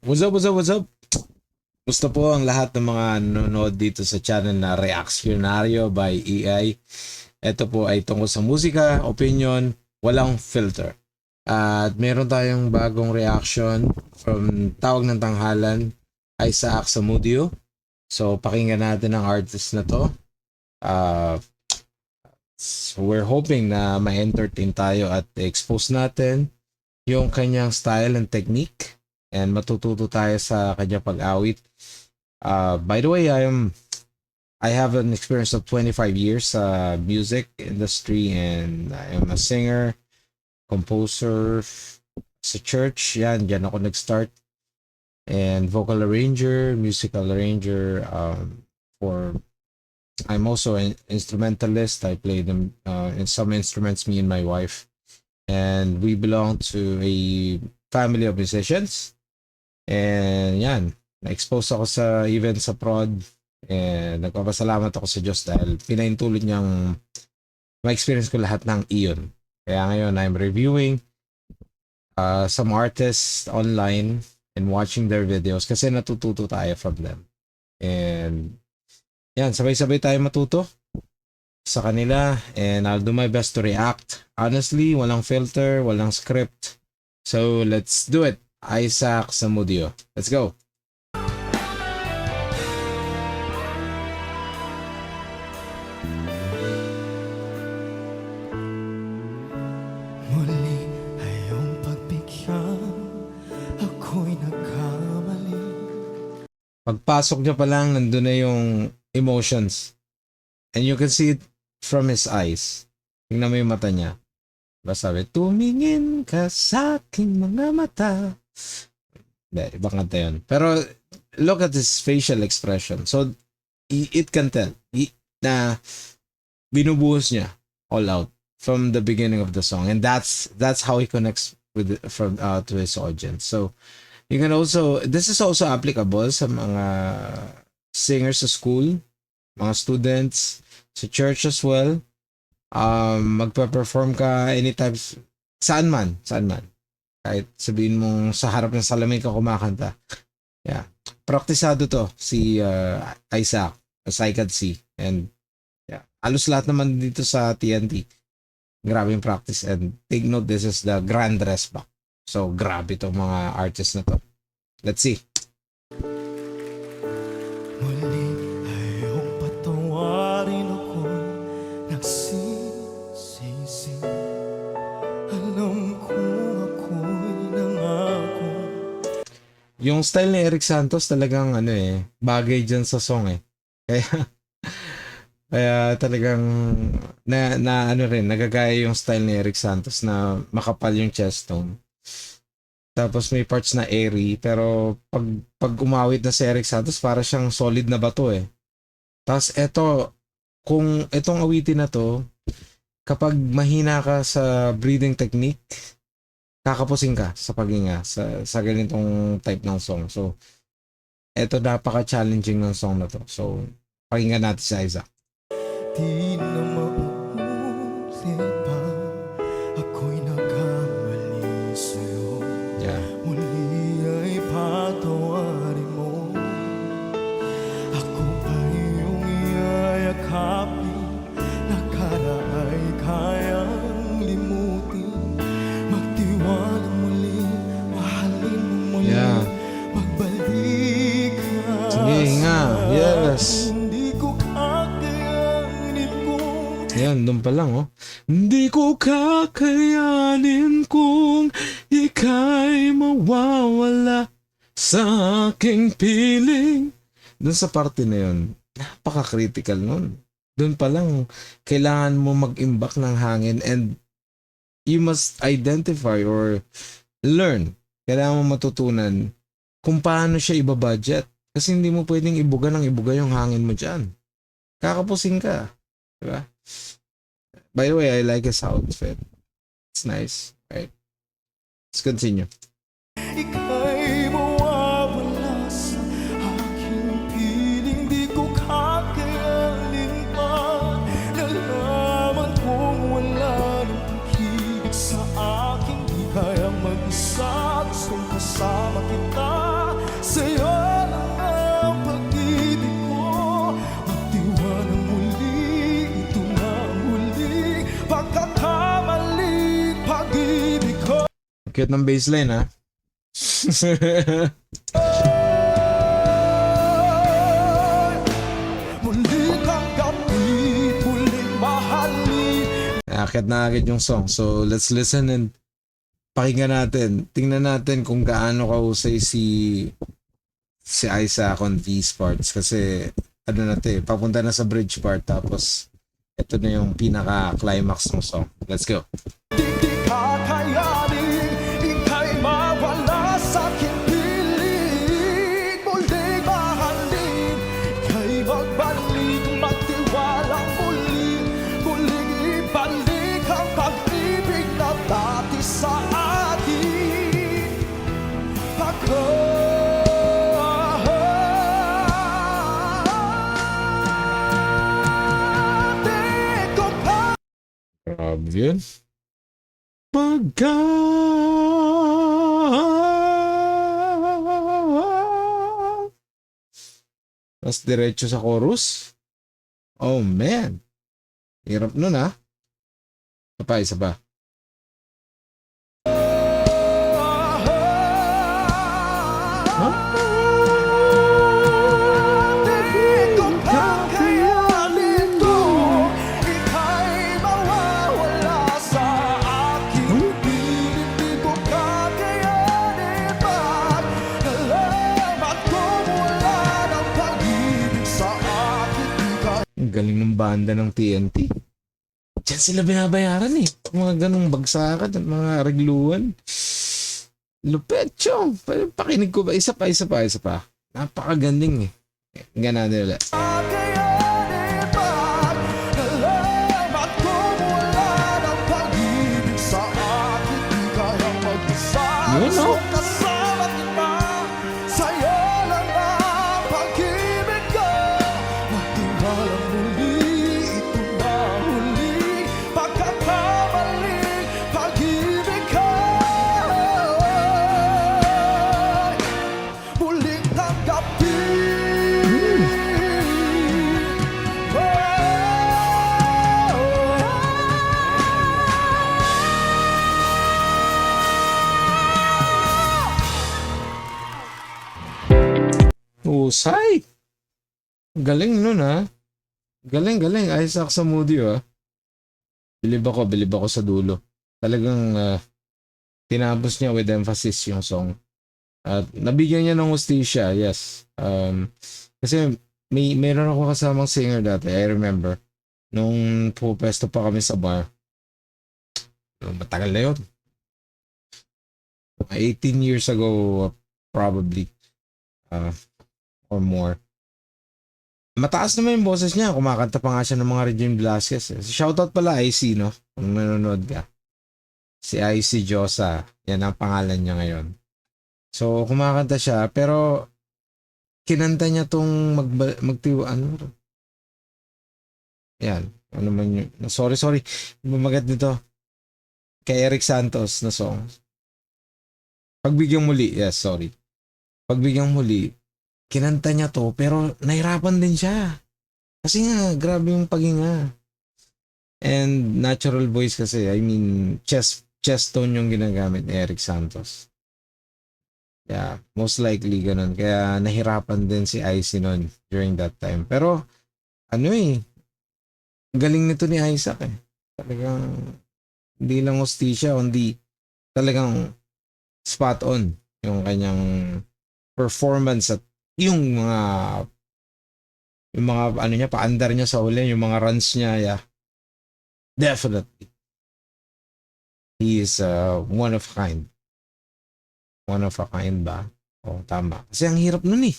What's up, what's up, what's up? Gusto po ang lahat ng mga nanonood dito sa channel na Reactionario by EI. Ito po ay tungkol sa musika, opinion, walang filter. At meron tayong bagong reaction from Tawag ng Tanghalan, Isaac Zamudio. So pakinggan natin ang artist na to. So we're hoping na ma-entertain tayo at expose natin yung kanyang style and technique. And matututo tayo sa kanya pag-awit. By the way, I have an experience of 25 years sa music industry, and I am a singer, composer sa church. Diyan ako nag-start. And vocal arranger, musical arranger. I'm also an instrumentalist. I play them in some instruments, me and my wife. And we belong to a family of musicians. And na-expose ako sa event sa prod, and nagpapasalamat ako sa Diyos dahil pinaintulot niyang ma-experience ko lahat ng iyon. Kaya ngayon, I'm reviewing some artists online and watching their videos kasi natututo tayo from them. And sabay-sabay tayo matuto sa kanila, and I'll do my best to react. Honestly, walang filter, walang script. So, let's do it. Isaac Zamudio. Let's go. Muli ay iyong pagbigyan, ako'y nagkamali. Pagpasok niya pa lang, nandun na yung emotions. And you can see it from his eyes. Tingnan mo yung mata niya. Sabi, tumingin ka sa aking mga mata. Hindi, ibang kanta yun. Pero look at his facial expression. So, it can tell na binubuhos niya all out from the beginning of the song. And that's how he connects with to his audience. So, you can also, this is also applicable sa mga singers sa school, mga students, sa church as well. Magpa-perform ka anytime, saan man. Kahit sabihin mong sa harap ng salamin ka kumakanta. Praktisado to si Isaac, as I can see. And halos lahat naman dito sa TNT. Grabe yung practice. And take note, this is the grand dress back. So grabe tong mga artists na to. Let's see. Muli ay iyong patawarin, ako'y nagsisisi. Alam kong ako'y nangako. Yung style ni Eric Santos talagang bagay dyan sa song Kaya talagang nagagaya yung style ni Eric Santos na makapal yung chest tone. Tapos may parts na airy, pero pag umawit na si Eric Santos, para siyang solid na bato Tapos kung itong awitin na to, kapag mahina ka sa breathing technique, kakapusin ka sa paghinga sa ganitong type ng song. So, eto napaka-challenging ng song na to. So, pakinggan natin si Isaac. Di na mauulit pa, ako'y nagkamali sa'yo. Muli ay patawarin mo, ako pa iyong iyayakapin. Nakaraay kayang limutin, magtiwala muli, mahalin mo muli. Magbalik ka. Sige nga, yes. Hindi ko kakayanin kung Doon pa lang Hindi ko kakayanin kung ika'y mawawala sa aking piling. Doon sa parte na yun, napaka-critical nun. Doon pa lang, kailangan mo mag-imbak ng hangin, and you must identify or learn. Kailangan mo matutunan kung paano siya ibabudget. Kasi hindi mo pwedeng ibuga ng ibuga yung hangin mo dyan. Kakapusin ka. Diba? By the way, I like his outfit. It's nice. Right? Let's continue. ika'y mawawala sa aking piling. Di ko kakayanin pa, nalaman kong wala ng pag-ibig sa aking. Di kayang mag-isa, gustong kasama kita. Cute ng baseline, ha? muli kang gabi, muling mahalin. Akit na agad yung song. So, let's listen and pakinggan natin. Tingnan natin kung gaano kahusay si Isaac on these parts. Kasi, ano na to eh, papunta na sa bridge part. Tapos, ito na yung pinaka-climax ng song. Let's go. Di kakayanin, ika'y mawala sa aking piling. Muling mahalin, ika'y magbalik, magtiwalang muli. Muling ibalik ang pag-ibig na dati sa akin. Pagkatid ko pa. Grabe yun. Mas diretso sa chorus. Oh man. Hirap nun ah. Isa pa. Di ko kakayanin to, ika'y mawawala sa aking piling. Di ko kakayanin pag nalaman ko wala ng pag-ibig sa akin. Ang galing ng banda ng TNT. Diyan sila binabayaran eh. Mga ganong bagsakan at mga regluan. Lupet, chong. Pakinig ko ba? Isa pa. Napakaganding eh. Ganaan nila. Kakayanin pag nalaman ko wala ng pag-ibig sa akin. Di kayang mag-isa. Yun, no? Gusto kasama kita. Sa'yo lang ang pag-ibig ko. Magtiwalang muli, ito na huli. Pagkakamali, pag-ibig ko. Muling tanggapin. Husay! Galing nun ha. Galing. Isaac Zamudio ha. Bilib ako sa dulo. Talagang tinapos niya with emphasis yung song. At nabigyan niya ng hustisya, yes. Kasi meron ako kasamang singer dati, I remember. Nung pupesto pa kami sa bar. Matagal na yun. 18 years ago, probably. Or more. Mataas naman yung boses niya. Kumakanta pa nga siya ng mga Regine Velasquez. Eh. Shoutout pala IC, no? Kung nanonood ka. Si IC Josa. Yan ang pangalan niya ngayon. So, kumakanta siya. Pero, kinanta niya tong yan. Ano man yun. Sorry. Bumagat nito. Kay Eric Santos na song. Pagbigyang muli. Yes, sorry. Pagbigyang muli. Kinanta niya to, pero nahirapan din siya. Kasi nga, grabe yung paghinga. And natural voice kasi, I mean, chest tone yung ginagamit ni Eric Santos. Yeah, most likely ganun. Kaya nahirapan din si Icy nun during that time. Pero, galing nito ni Isaac eh. Talagang, hindi lang hostisya, hindi talagang spot on yung kanyang performance at yung mga paandar niya sa huli, yung mga runs niya, yeah. Definitely. He is one of a kind. One of a kind ba? Oh, tama. Kasi ang hirap nun eh.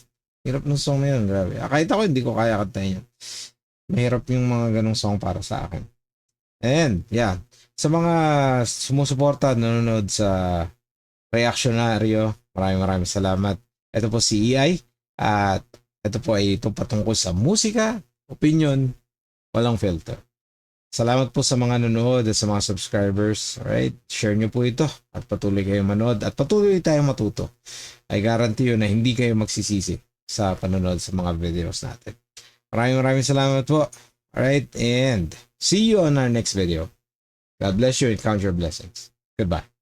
Hirap ng song na yun, grabe. Kahit ako, hindi ko kaya kantahin yan. Mahirap yung mga ganong song para sa akin. And, yeah. Sa mga sumusuporta, nanonood sa Reactionaryo, maraming salamat. Ito po si EI. At ito po ay patungkol sa musika, opinion, walang filter. Salamat po sa mga nanonood at sa mga subscribers. Alright, share nyo po ito at patuloy kayong manood at patuloy tayong matuto. I guarantee you na hindi kayo magsisisi sa panonood sa mga videos natin. Maraming salamat po. Alright, and see you on our next video. God bless you and count your blessings. Goodbye.